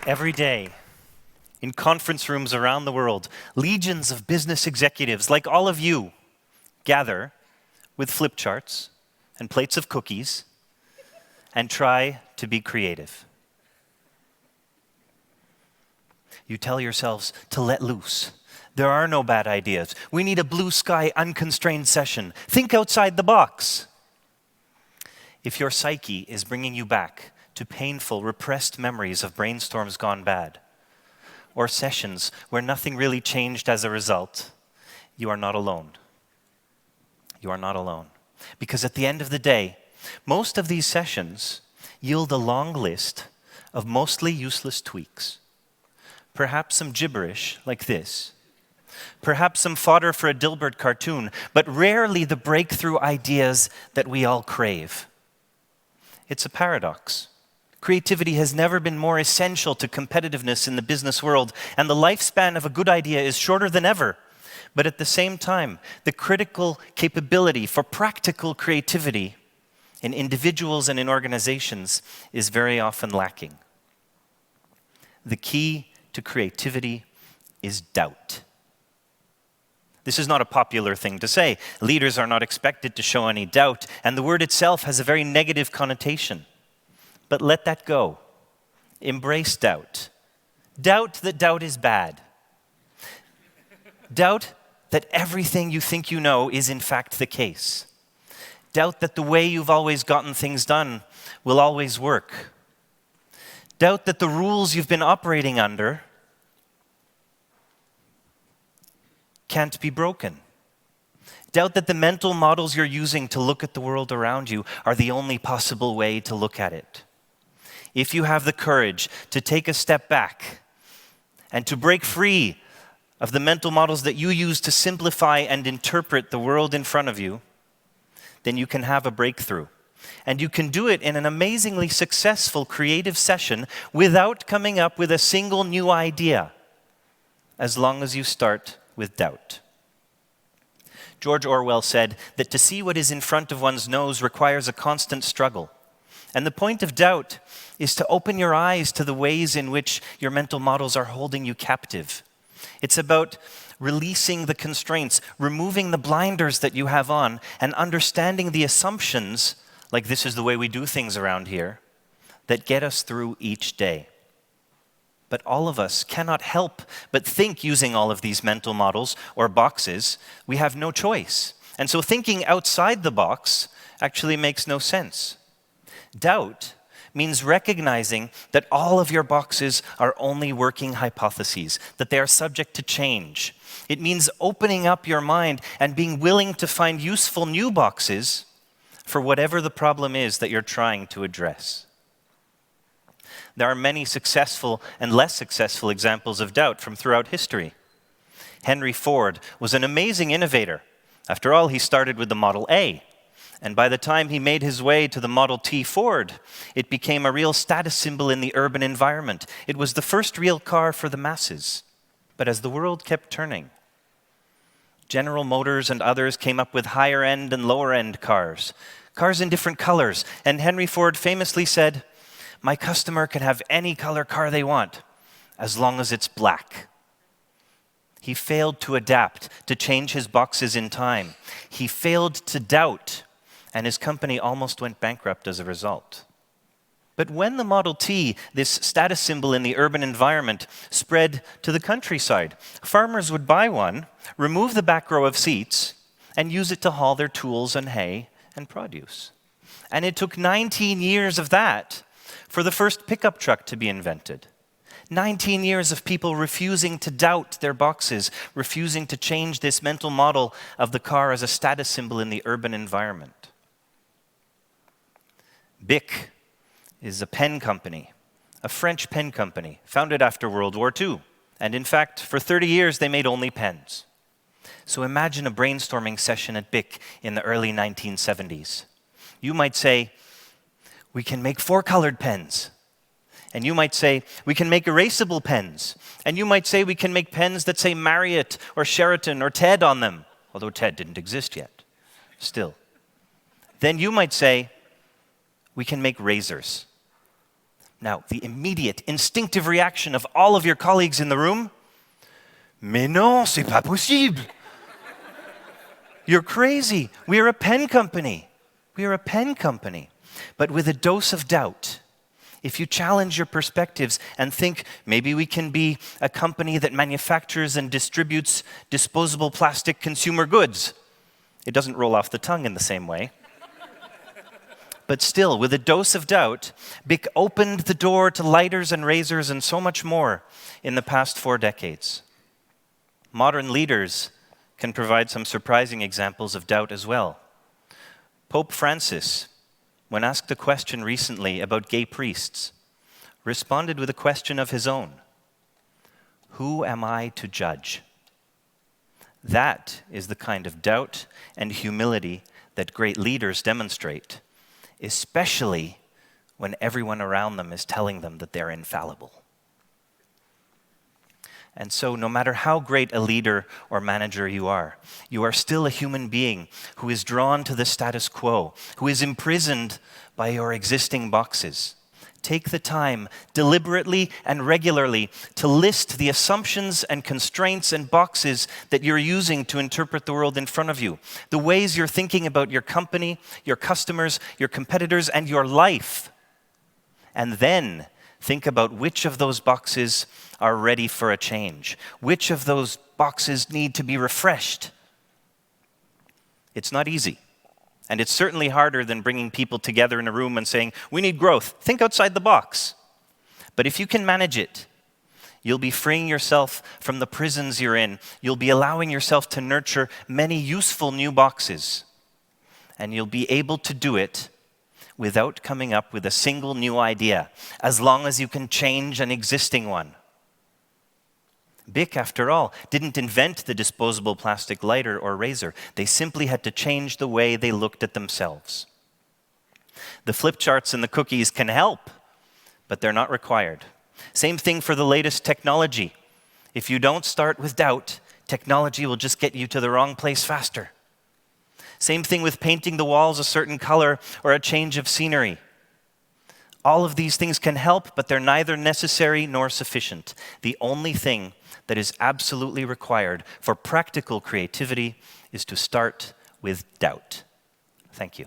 Every day, in conference rooms around the world, legions of business executives, like all of you, gather with flip charts and plates of cookies and try to be creative. You tell yourselves to let loose. There are no bad ideas. We need a blue sky, unconstrained session. Think outside the box. If your psyche is bringing you back to painful, repressed memories of brainstorms gone bad, or sessions where nothing really changed as a result, you are not alone. You are not alone. Because at the end of the day, most of these sessions yield a long list of mostly useless tweaks. Perhaps some gibberish like this. Perhaps some fodder for a Dilbert cartoon, but rarely the breakthrough ideas that we all crave. It's a paradox. Creativity has never been more essential to competitiveness in the business world, and the lifespan of a good idea is shorter than ever. But at the same time, the critical capability for practical creativity in individuals and in organizations is very often lacking. The key to creativity is doubt. This is not a popular thing to say. Leaders are not expected to show any doubt, and the word itself has a very negative connotation. But let that go. Embrace doubt. Doubt that doubt is bad. Doubt that everything you think you know is in fact the case. Doubt that the way you've always gotten things done will always work. Doubt that the rules you've been operating under can't be broken. Doubt that the mental models you're using to look at the world around you are the only possible way to look at it. If you have the courage to take a step back and to break free of the mental models that you use to simplify and interpret the world in front of you, then you can have a breakthrough. And you can do it in an amazingly successful creative session without coming up with a single new idea, as long as you start with doubt. George Orwell said that to see what is in front of one's nose requires a constant struggle. And the point of doubt is to open your eyes to the ways in which your mental models are holding you captive. It's about releasing the constraints, removing the blinders that you have on, and understanding the assumptions, like this is the way we do things around here, that get us through each day. But all of us cannot help but think using all of these mental models or boxes. We have no choice. And so thinking outside the box actually makes no sense. Doubt means recognizing that all of your boxes are only working hypotheses, that they are subject to change. It means opening up your mind and being willing to find useful new boxes for whatever the problem is that you're trying to address. There are many successful and less successful examples of doubt from throughout history. Henry Ford was an amazing innovator. After all, he started with the Model A. And by the time he made his way to the Model T Ford, it became a real status symbol in the urban environment. It was the first real car for the masses. But as the world kept turning, General Motors and others came up with higher-end and lower-end cars in different colors. And Henry Ford famously said, "My customer can have any color car they want, as long as it's black." He failed to adapt, to change his boxes in time. He failed to doubt, and his company almost went bankrupt as a result. But when the Model T, this status symbol in the urban environment, spread to the countryside, farmers would buy one, remove the back row of seats, and use it to haul their tools and hay and produce. And it took 19 years of that for the first pickup truck to be invented. 19 years of people refusing to doubt their boxes, refusing to change this mental model of the car as a status symbol in the urban environment. Bic is a pen company, a French pen company, founded after World War II. And in fact, for 30 years, they made only pens. So imagine a brainstorming session at Bic in the early 1970s. You might say, "We can make 4-colored pens." And you might say, "We can make erasable pens." And you might say, "We can make pens that say Marriott or Sheraton or TED on them," although TED didn't exist yet, still. Then you might say, "We can make razors." Now, the immediate, instinctive reaction of all of your colleagues in the room, mais non, c'est pas possible. You're crazy. We are a pen company. We are a pen company. But with a dose of doubt, if you challenge your perspectives and think maybe we can be a company that manufactures and distributes disposable plastic consumer goods, it doesn't roll off the tongue in the same way. But still, with a dose of doubt, Bic opened the door to lighters and razors and so much more in the past 4 decades. Modern leaders can provide some surprising examples of doubt as well. Pope Francis, when asked a question recently about gay priests, responded with a question of his own. Who am I to judge? That is the kind of doubt and humility that great leaders demonstrate, especially when everyone around them is telling them that they're infallible. And so, no matter how great a leader or manager you are still a human being who is drawn to the status quo, who is imprisoned by your existing boxes. Take the time, deliberately and regularly, to list the assumptions and constraints and boxes that you're using to interpret the world in front of you. The ways you're thinking about your company, your customers, your competitors, and your life. And then think about which of those boxes are ready for a change. Which of those boxes need to be refreshed? It's not easy. And it's certainly harder than bringing people together in a room and saying, we need growth. Think outside the box. But if you can manage it, you'll be freeing yourself from the prisons you're in. You'll be allowing yourself to nurture many useful new boxes. And you'll be able to do it without coming up with a single new idea, as long as you can change an existing one. Bic, after all, didn't invent the disposable plastic lighter or razor. They simply had to change the way they looked at themselves. The flip charts and the cookies can help, but they're not required. Same thing for the latest technology. If you don't start with doubt, technology will just get you to the wrong place faster. Same thing with painting the walls a certain color or a change of scenery. All of these things can help, but they're neither necessary nor sufficient. The only thing that is absolutely required for practical creativity is to start with doubt. Thank you.